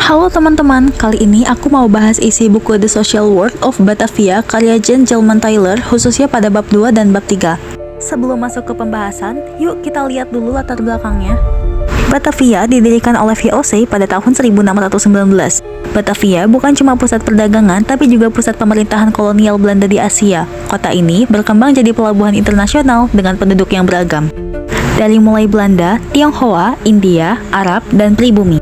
Halo teman-teman, kali ini aku mau bahas isi buku The Social World of Batavia karya Jan Gelman Tyler, khususnya pada bab 2 dan bab 3. Sebelum masuk ke pembahasan, yuk kita lihat dulu latar belakangnya. Batavia didirikan oleh VOC pada tahun 1619. Batavia bukan cuma pusat perdagangan, tapi juga pusat pemerintahan kolonial Belanda di Asia. Kota ini berkembang jadi pelabuhan internasional dengan penduduk yang beragam. Dari mulai Belanda, Tionghoa, India, Arab, dan pribumi.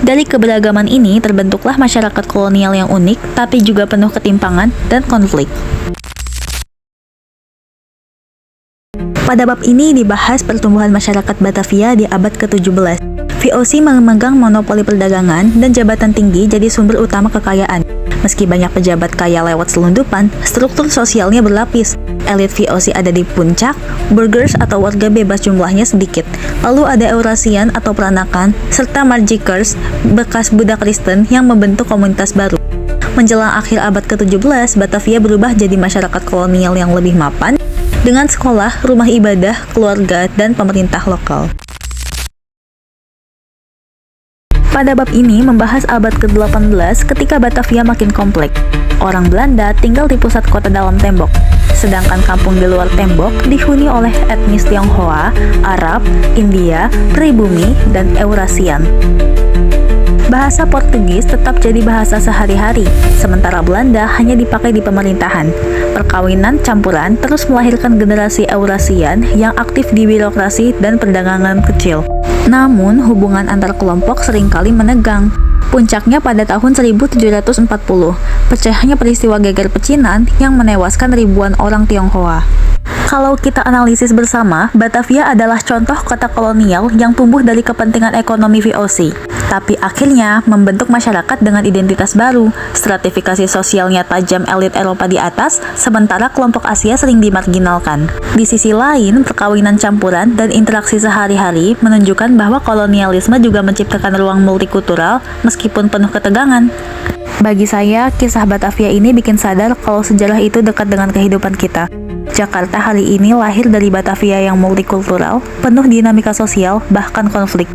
Dari keberagaman ini terbentuklah masyarakat kolonial yang unik, tapi juga penuh ketimpangan dan konflik. Pada bab ini dibahas pertumbuhan masyarakat Batavia di abad ke-17. VOC memegang monopoli perdagangan dan jabatan tinggi jadi sumber utama kekayaan. Meski banyak pejabat kaya lewat selundupan, struktur sosialnya berlapis. Elit VOC ada di puncak, burghers atau warga bebas jumlahnya sedikit. Lalu ada Eurasian atau peranakan, serta Marjikers, bekas budak Kristen yang membentuk komunitas baru. Menjelang akhir abad ke-17, Batavia berubah jadi masyarakat kolonial yang lebih mapan, dengan sekolah, rumah ibadah, keluarga, dan pemerintah lokal. Pada bab ini membahas abad ke-18 ketika Batavia makin kompleks. Orang Belanda tinggal di pusat kota dalam tembok, sedangkan kampung di luar tembok dihuni oleh etnis Tionghoa, Arab, India, pribumi, dan Eurasian. Bahasa Portugis tetap jadi bahasa sehari-hari, sementara Belanda hanya dipakai di pemerintahan. Perkawinan campuran terus melahirkan generasi Eurasian yang aktif di birokrasi dan perdagangan kecil. Namun, hubungan antar kelompok seringkali menegang. Puncaknya pada tahun 1740, pecahnya peristiwa geger pecinan yang menewaskan ribuan orang Tionghoa. Kalau kita analisis bersama, Batavia adalah contoh kota kolonial yang tumbuh dari kepentingan ekonomi VOC. Tapi akhirnya membentuk masyarakat dengan identitas baru. Stratifikasi sosialnya tajam elit Eropa di atas, sementara kelompok Asia sering dimarginalkan. Di sisi lain, perkawinan campuran dan interaksi sehari-hari menunjukkan bahwa kolonialisme juga menciptakan ruang multikultural meskipun penuh ketegangan. Bagi saya, kisah Batavia ini bikin sadar kalau sejarah itu dekat dengan kehidupan kita. Jakarta hari ini lahir dari Batavia yang multikultural, penuh dinamika sosial, bahkan konflik.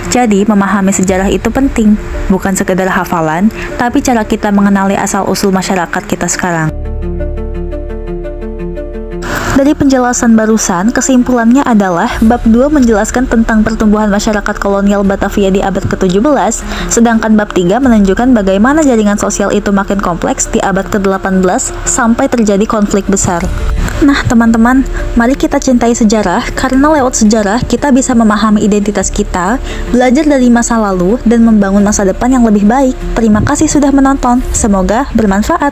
Jadi, memahami sejarah itu penting, bukan sekedar hafalan, tapi cara kita mengenali asal-usul masyarakat kita sekarang. Dari penjelasan barusan, kesimpulannya adalah bab 2 menjelaskan tentang pertumbuhan masyarakat kolonial Batavia di abad ke-17, sedangkan bab 3 menunjukkan bagaimana jaringan sosial itu makin kompleks di abad ke-18 sampai terjadi konflik besar. Nah, teman-teman, mari kita cintai sejarah, karena lewat sejarah kita bisa memahami identitas kita, belajar dari masa lalu, dan membangun masa depan yang lebih baik. Terima kasih sudah menonton, semoga bermanfaat.